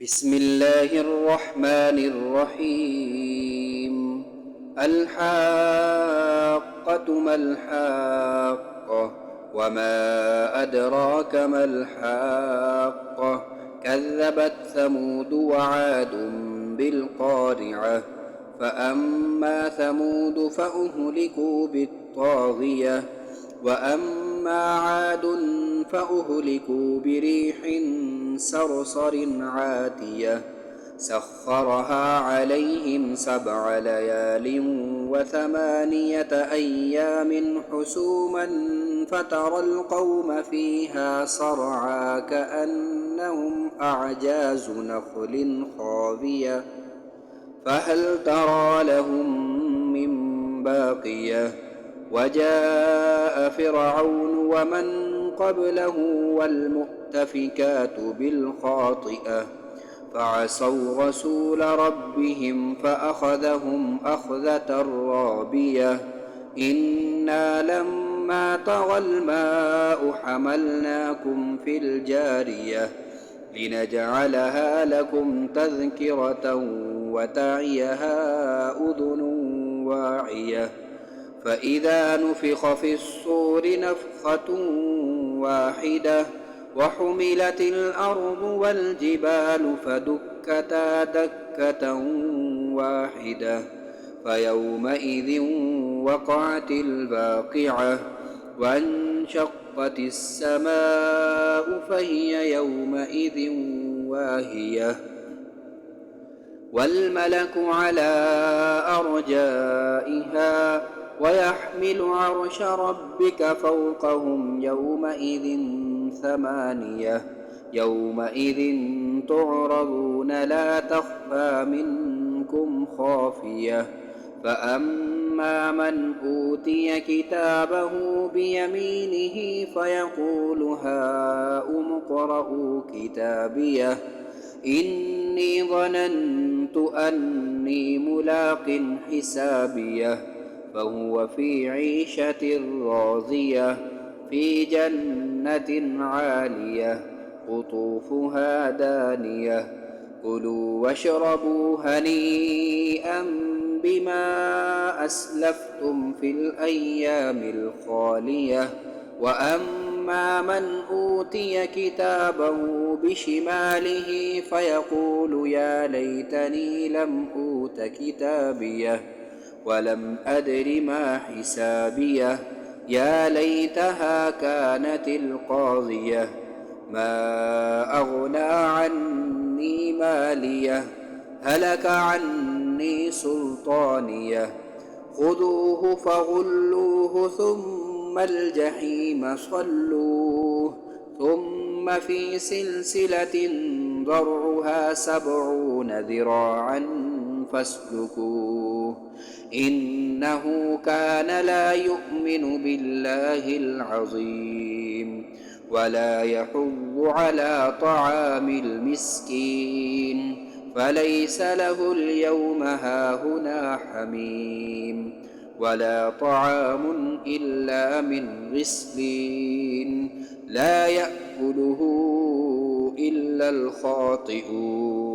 بسم الله الرحمن الرحيم. الحاقة ما الحاقة، وما أدراك ما الحاقة. كذبت ثمود وعاد بالقارعة. فأما ثمود فأهلكوا بالطاغية، وأما عاد فأهلكوا بريح صرصر عاتية سخرها عليهم 7 ليال و8 أيام حسوما، فترى القوم فيها صرعى كأنهم أعجاز نخل خاوية، فهل ترى لهم من باقية. وجاء فرعون ومن قبله والمؤتفكات بالخاطئة، فعصوا رسول ربهم فأخذهم أخذة رابية. إنا لما طغى الماء حملناكم في الجارية لنجعلها لكم تذكرة وتعيها أذن واعية. فإذا نفخ في الصور نفخة واحدة، وحملت الأرض والجبال فدكتا دكة واحدة، فيومئذ وقعت الواقعة. وانشقت السماء فهي يومئذ واهية، والملك على أرجائها، ويحمل عرش ربك فوقهم يومئذ 8. يومئذ تعرضون لا تخفى منكم خافية. فأما من أوتي كتابه بيمينه فيقول هاؤم اقرءوا كتابيه، إني ظننت أني ملاق حسابيه. فهو في عيشة راضية في جنة عالية قطوفها دانية. كلوا واشربوا هنيئا بما أسلفتم في الأيام الخالية. وأما من أوتي كتابه بشماله فيقول يا ليتني لم أوت كتابيه، ولم أدر ما حسابيه. يا ليتها كانت القاضية، ما أغنى عني ماليه، هلك عني سلطانيه. خذوه فغلوه ثم الجحيم صلوه، ثم في سلسلة ضرعها 70 ذراعا فاسلكوه. إنه كان لا يؤمن بالله العظيم، ولا يحض على طعام المسكين، فليس له اليوم هاهنا حميم، ولا طعام إلا من غسلين، لا يأكله إلا الخاطئون.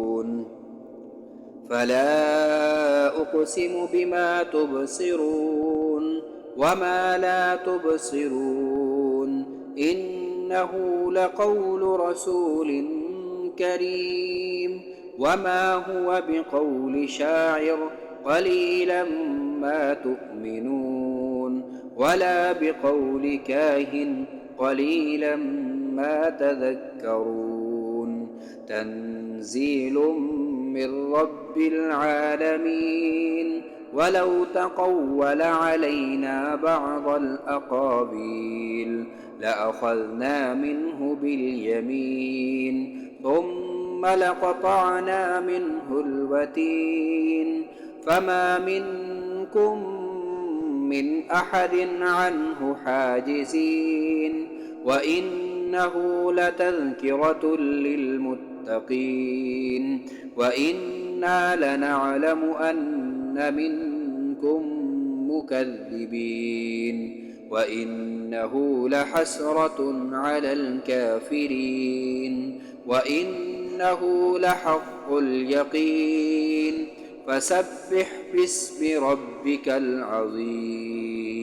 فلا أقسم بما تبصرون وما لا تبصرون، إنه لقول رسول كريم، وما هو بقول شاعر قليلا ما تؤمنون، ولا بقول كاهن قليلا ما تذكرون. تنزيل من رب العالمين. ولو تقول علينا بعض الأقاويل لأخذنا منه باليمين، ثم لقطعنا منه الوتين، فما منكم من أحد عنه حاجزين. وإنه لتذكرة للمتقين، وإنا لنعلم أن منكم مكذبين، وإنه لحسرة على الكافرين، وإن وإنه لحق اليقين فسبح باسم ربك العظيم